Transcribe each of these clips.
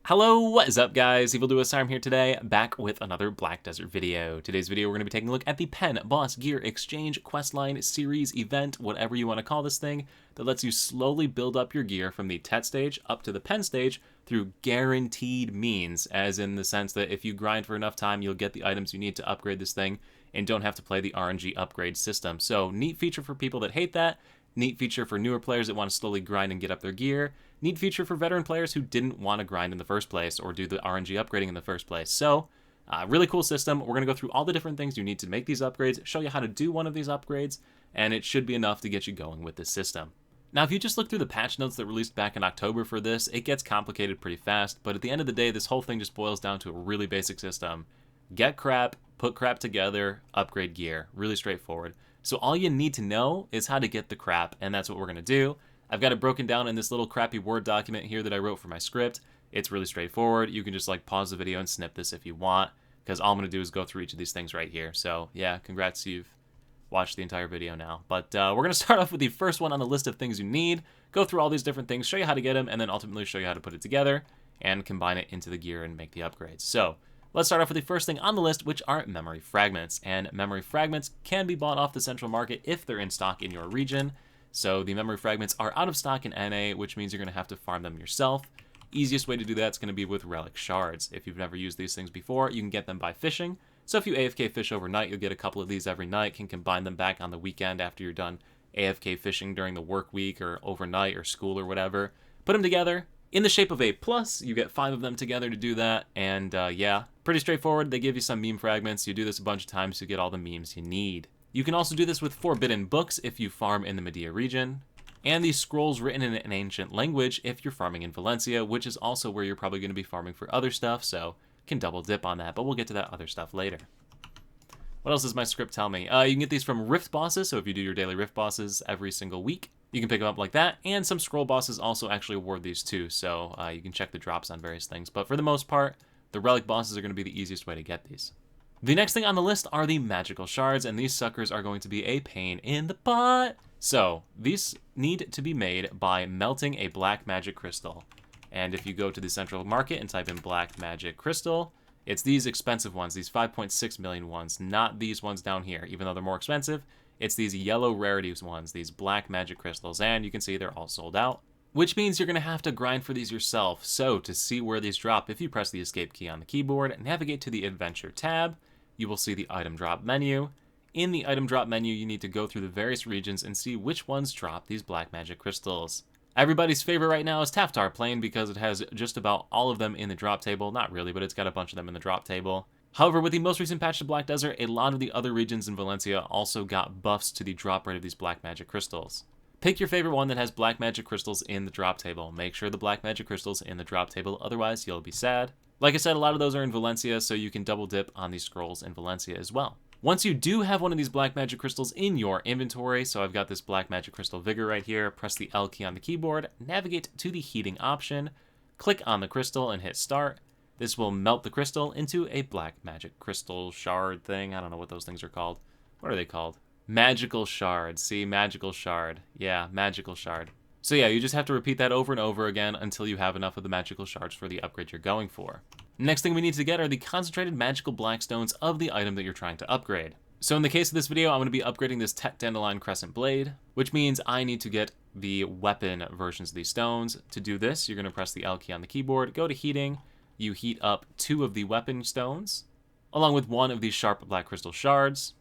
Hello, what is up guys? I'm here today, back with another Black Desert video. Today's video we're going to be taking a look at the Pen Boss Gear Exchange Questline Series event, whatever you want to call this thing, that lets you slowly build up your gear from the Tet stage up to the Pen stage through guaranteed means, as in the sense that if you grind for enough time, you'll get the items you need to upgrade this thing and don't have to play the RNG upgrade system. So, neat feature for people that hate that. Neat feature for newer players that want to slowly grind and get up their gear. Neat feature for veteran players who didn't want to grind in the first place or do the RNG upgrading in the first place. So, really cool system. We're going to go through all the different things you need to make these upgrades, show you how to do one of these upgrades, and it should be enough to get you going with this system. Now, if you just look through the patch notes that released back in October for this, it gets complicated pretty fast, but at the end of the day, this whole thing just boils down to a really basic system. Get crap, put crap together, upgrade gear. Really straightforward. So all you need to know is how to get the crap, and that's what we're going to do. I've got it broken down in this little crappy Word document here that I wrote for my script. It's really straightforward. You can just pause the video and snip this if you want, because all I'm going to do is go through each of these things right here. So yeah, congrats, you've watched the entire video now. But we're going to start off with the first one on the list of things you need, go through all these different things, show you how to get them, and then ultimately show you how to put it together and combine it into the gear and make the upgrades. So let's start off with the first thing on the list, which are memory fragments. And memory fragments can be bought off the central market if they're in stock in your region. So the memory fragments are out of stock in NA, which means you're going to have to farm them yourself. Easiest way to do that is going to be with relic shards. If you've never used these things before, you can get them by fishing. So if you AFK fish overnight, you'll get a couple of these every night, can combine them back on the weekend after you're done AFK fishing during the work week or overnight or school or whatever. Put them together. In the shape of a plus, you get 5 of them together to do that, and yeah, pretty straightforward. They give you some meme fragments. You do this a bunch of times to get all the memes you need. You can also do this with forbidden books if you farm in the Medea region, and these scrolls written in an ancient language if you're farming in Valencia, which is also where you're probably going to be farming for other stuff, so can double dip on that, but we'll get to that other stuff later. What else does my script tell me? You can get these from Rift bosses, so if you do your daily Rift bosses every single week, you can pick them up like that, and some scroll bosses also actually award these too, so you can check the drops on various things. But for the most part, the relic bosses are going to be the easiest way to get these. The next thing on the list are the magical shards, and these suckers are going to be a pain in the butt. So, these need to be made by melting a black magic crystal. And if you go to the central market and type in black magic crystal, it's these expensive ones, these 5.6 million ones, not these ones down here, even though they're more expensive. It's these yellow rarities ones, these black magic crystals, and you can see they're all sold out. Which means you're going to have to grind for these yourself. So to see where these drop, if you press the escape key on the keyboard, navigate to the adventure tab, you will see the item drop menu. In the item drop menu, you need to go through the various regions and see which ones drop these black magic crystals. Everybody's favorite right now is Taftar Plain because it has just about all of them in the drop table. Not really, but it's got a bunch of them in the drop table. However, with the most recent patch to Black Desert, a lot of the other regions in Valencia also got buffs to the drop rate of these black magic crystals. Pick your favorite one that has black magic crystals in the drop table. Make sure the black magic crystals in the drop table, otherwise you'll be sad. Like I said, a lot of those are in Valencia, so you can double dip on these scrolls in Valencia as well. Once you do have one of these black magic crystals in your inventory, so I've got this black magic crystal vigor right here, press the L key on the keyboard, navigate to the heating option, click on the crystal and hit start. This will melt the crystal into a black magic crystal shard thing. I don't know what those things are called. What are they called? Magical shard. See, magical shard. Yeah, magical shard. So yeah, you just have to repeat that over and over again until you have enough of the magical shards for the upgrade you're going for. Next thing we need to get are the concentrated magical blackstones of the item that you're trying to upgrade. So in the case of this video, I'm going to be upgrading this Tet Dandelion Crescent Blade, which means I need to get the weapon versions of these stones. To do this, you're going to press the L key on the keyboard, go to heating, you heat up 2 of the weapon stones, along with 1 of these sharp black crystal shards,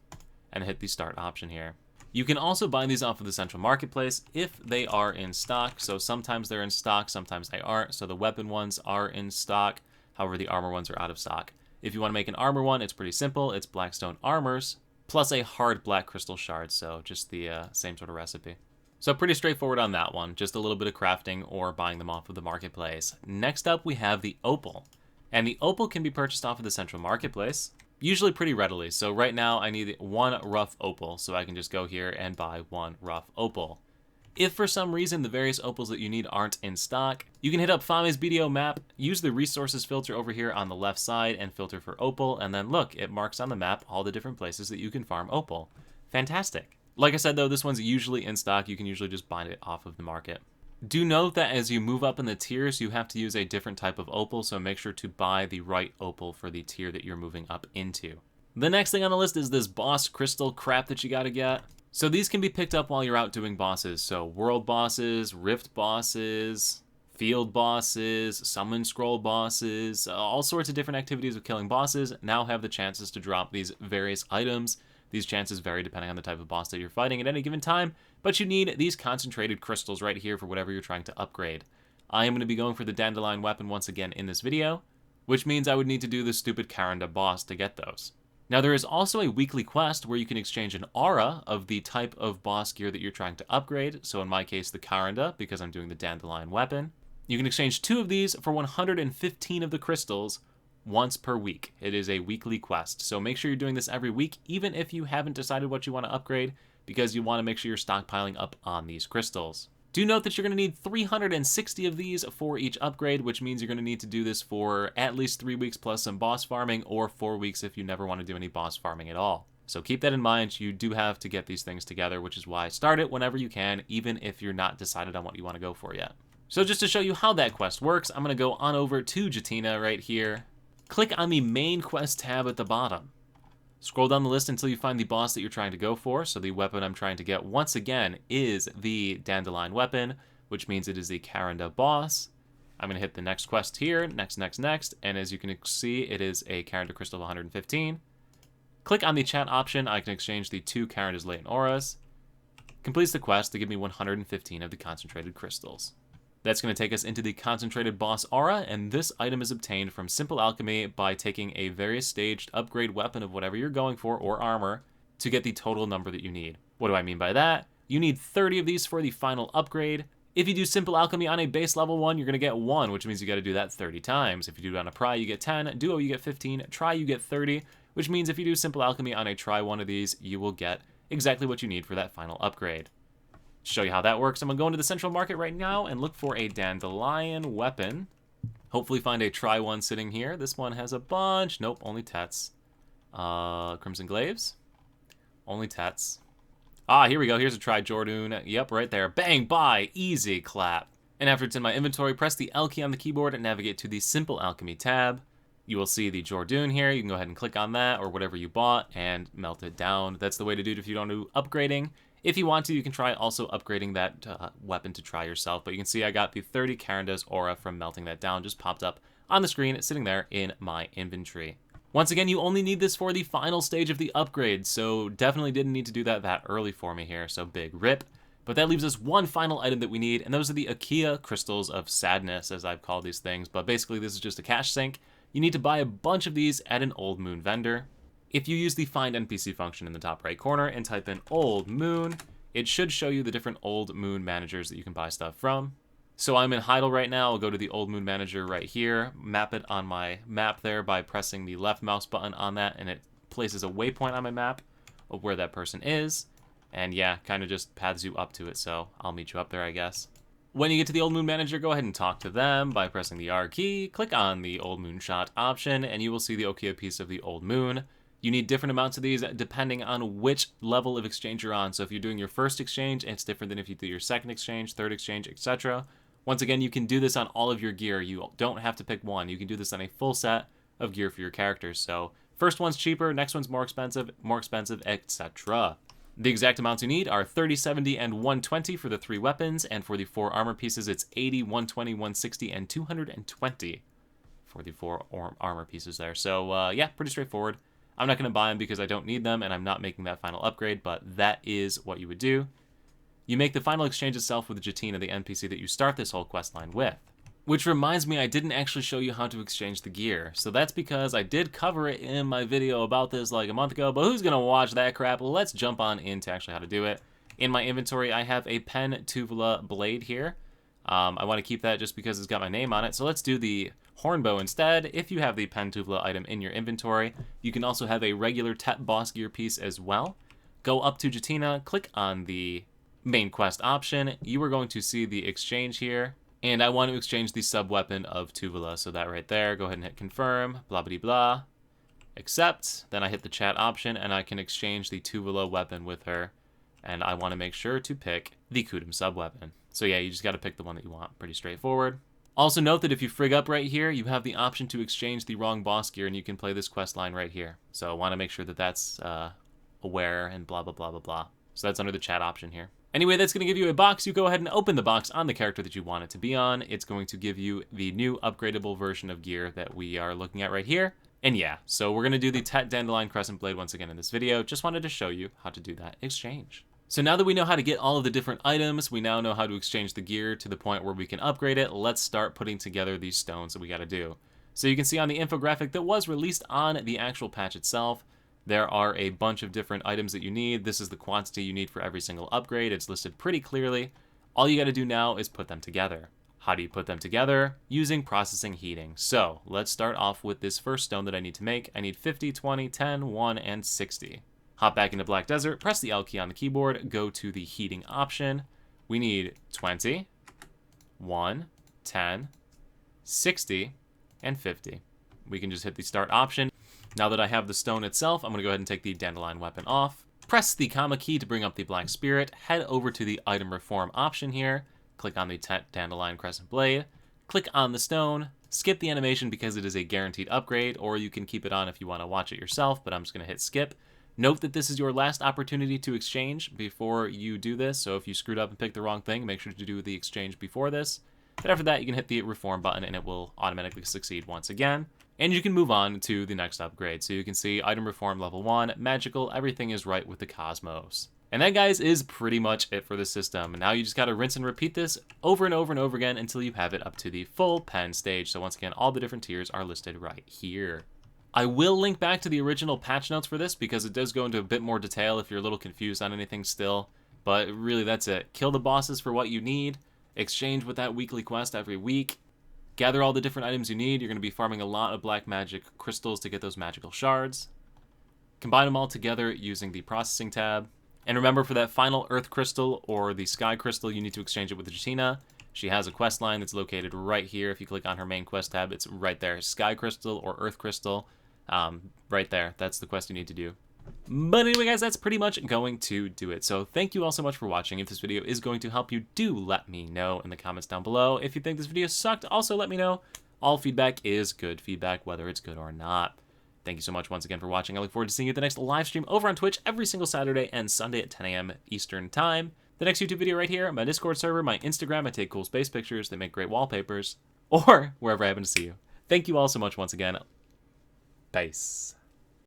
and hit the start option here. You can also buy these off of the central marketplace if they are in stock. So sometimes they're in stock, sometimes they aren't. So the weapon ones are in stock, however the armor ones are out of stock. If you want to make an armor one, it's pretty simple. It's blackstone armors plus a hard black crystal shard, so just the same sort of recipe. So pretty straightforward on that one, just a little bit of crafting or buying them off of the marketplace. Next up, we have the Opal. And the Opal can be purchased off of the central marketplace, usually pretty readily. So right now, I need 1 rough Opal, so I can just go here and buy 1 rough Opal. If for some reason the various opals that you need aren't in stock, you can hit up Fame's BDO map, use the resources filter over here on the left side and filter for opal, and then look, it marks on the map all the different places that you can farm opal. Fantastic. Like I said though, this one's usually in stock, you can usually just buy it off of the market. Do note that as you move up in the tiers, you have to use a different type of opal, so make sure to buy the right opal for the tier that you're moving up into. The next thing on the list is this boss crystal crap that you gotta get. So these can be picked up while you're out doing bosses. So world bosses, rift bosses, field bosses, summon scroll bosses, all sorts of different activities with killing bosses now have the chances to drop these various items. These chances vary depending on the type of boss that you're fighting at any given time, but you need these concentrated crystals right here for whatever you're trying to upgrade. I am going to be going for the dandelion weapon once again in this video, which means I would need to do the stupid Karanda boss to get those. Now there is also a weekly quest where you can exchange an aura of the type of boss gear that you're trying to upgrade, so in my case the Karanda, because I'm doing the dandelion weapon. You can exchange 2 of these for 115 of the crystals once per week. It is a weekly quest, so make sure you're doing this every week, even if you haven't decided what you want to upgrade, because you want to make sure you're stockpiling up on these crystals. Do note that you're going to need 360 of these for each upgrade, which means you're going to need to do this for at least 3 weeks plus some boss farming, or 4 weeks if you never want to do any boss farming at all. So keep that in mind. You do have to get these things together, which is why start it whenever you can, even if you're not decided on what you want to go for yet. So just to show you how that quest works, I'm going to go on over to Jetina right here. Click on the main quest tab at the bottom. Scroll down the list until you find the boss that you're trying to go for. So the weapon I'm trying to get once again is the dandelion weapon, which means it is the Karanda boss. I'm going to hit the next quest here, next, and as you can see, it is a Karanda crystal of 115. Click on the chat option. I can exchange the 2 Karanda's latent auras. Completes the quest to give me 115 of the concentrated crystals. That's going to take us into the concentrated boss aura, and this item is obtained from simple alchemy by taking a various staged upgrade weapon of whatever you're going for, or armor, to get the total number that you need. What do I mean by that? You need 30 of these for the final upgrade. If you do simple alchemy on a base level 1, you're going to get 1, which means you got to do that 30 times. If you do it on a pry, you get 10, duo, you get 15, try, you get 30, which means if you do simple alchemy on a try one of these, you will get exactly what you need for that final upgrade. Show you how that works. I'm gonna go into the central market right now and look for a dandelion weapon. Hopefully find a try one sitting here. This one has a bunch. Nope, only Tets. Crimson Glaives. Only Tets. Ah, here we go. Here's a try Jordoon. Yep, right there. Bang, buy, easy, clap. And after it's in my inventory, press the L key on the keyboard and navigate to the Simple Alchemy tab. You will see the Jordoon here. You can go ahead and click on that or whatever you bought and melt it down. That's the way to do it if you don't do upgrading. If you want to, you can try also upgrading that weapon to try yourself. But you can see I got the 30 Karanda's aura from melting that down. Just popped up on the screen, sitting there in my inventory. Once again, you only need this for the final stage of the upgrade, so definitely didn't need to do that early for me here, so big rip. But that leaves us one final item that we need, and those are the Akia Crystals of Sadness, as I've called these things. But basically, this is just a cash sink. You need to buy a bunch of these at an Old Moon vendor. If you use the Find NPC function in the top right corner and type in Old Moon, it should show you the different Old Moon managers that you can buy stuff from. So I'm in Heidel right now. I'll go to the Old Moon manager right here, map it on my map there by pressing the left mouse button on that, and it places a waypoint on my map of where that person is. And yeah, kind of just paths you up to it, so I'll meet you up there, I guess. When you get to the Old Moon manager, go ahead and talk to them by pressing the R key, click on the Old Moon Shot option, and you will see the Akia piece of the Old Moon. You need different amounts of these depending on which level of exchange you're on. So if you're doing your first exchange, it's different than if you do your second exchange, third exchange, etc. Once again, you can do this on all of your gear. You don't have to pick one. You can do this on a full set of gear for your characters. So first one's cheaper, next one's more expensive, etc. The exact amounts you need are 30, 70, and 120 for the 3 weapons, and for the 4 armor pieces, it's 80, 120, 160, and 220 for the 4 armor pieces there. So yeah, pretty straightforward. I'm not going to buy them because I don't need them, and I'm not making that final upgrade, but that is what you would do. You make the final exchange itself with Jetina, the NPC that you start this whole questline with. Which reminds me, I didn't actually show you how to exchange the gear. So that's because I did cover it in my video about this like a month ago, but who's going to watch that crap? Well, let's jump on into actually how to do it. In my inventory, I have a Pen Tuvala blade here. I want to keep that just because it's got my name on it. So let's do the Hornbow instead. If you have the Pen Tuvala item in your inventory, you can also have a regular Tet boss gear piece as well. Go up to Jetina, click on the main quest option. You are going to see the exchange here. And I want to exchange the sub-weapon of Tuvala, so that right there. Go ahead and hit confirm, blah, blah, blah. Accept. Then I hit the chat option, and I can exchange the Tuvala weapon with her. And I want to make sure to pick the Kudum sub-weapon. So yeah, you just got to pick the one that you want. Pretty straightforward. Also note that if you frig up right here, you have the option to exchange the wrong boss gear, and you can play this quest line right here. So I want to make sure that that's aware and blah, blah, blah, blah, blah. So that's under the chat option here. Anyway, that's going to give you a box. You go ahead and open the box on the character that you want it to be on. It's going to give you the new upgradable version of gear that we are looking at right here. And yeah, so we're going to do the Tet Dandelion Crescent Blade once again in this video. Just wanted to show you how to do that exchange. So now that we know how to get all of the different items, we now know how to exchange the gear to the point where we can upgrade it. Let's start putting together these stones that we got to do. So you can see on the infographic that was released on the actual patch itself, there are a bunch of different items that you need. This is the quantity you need for every single upgrade. It's listed pretty clearly. All you got to do now is put them together. How do you put them together? Using processing heating. So let's start off with this first stone that I need to make. I need 50, 20, 10, 1, and 60. Hop back into Black Desert, press the L key on the keyboard, go to the heating option. We need 20, 1, 10, 60, and 50. We can just hit the start option. Now that I have the stone itself, I'm going to go ahead and take the dandelion weapon off. Press the comma key to bring up the black spirit. Head over to the item reform option here. Click on the Tet Dandelion Crescent Blade. Click on the stone. Skip the animation because it is a guaranteed upgrade, or you can keep it on if you want to watch it yourself, but I'm just going to hit skip. Note that this is your last opportunity to exchange before you do this, so if you screwed up and picked the wrong thing, make sure to do the exchange before this. But after that, you can hit the reform button and it will automatically succeed once again. And you can move on to the next upgrade. So you can see item reform level 1, magical, everything is right with the cosmos. And that, guys, is pretty much it for the system. Now you just gotta rinse and repeat this over and over and over again until you have it up to the full pen stage. So once again, all the different tiers are listed right here. I will link back to the original patch notes for this because it does go into a bit more detail if you're a little confused on anything still. But really, that's it. Kill the bosses for what you need. Exchange with that weekly quest every week. Gather all the different items you need. You're going to be farming a lot of black magic crystals to get those magical shards. Combine them all together using the processing tab. And remember, for that final earth crystal or the sky crystal, you need to exchange it with Jetina. She has a quest line that's located right here. If you click on her main quest tab, it's right there. Sky crystal or earth crystal. Right there. That's the quest you need to do. But anyway, guys, that's pretty much going to do it. So thank you all so much for watching. If this video is going to help you, do let me know in the comments down below. If you think this video sucked, also let me know. All feedback is good feedback, whether it's good or not. Thank you so much once again for watching. I look forward to seeing you at the next live stream over on Twitch every single Saturday and Sunday at 10 a.m. Eastern Time. The next YouTube video right here, my Discord server, my Instagram, I take cool space pictures, they make great wallpapers, or wherever I happen to see you. Thank you all so much once again. Peace.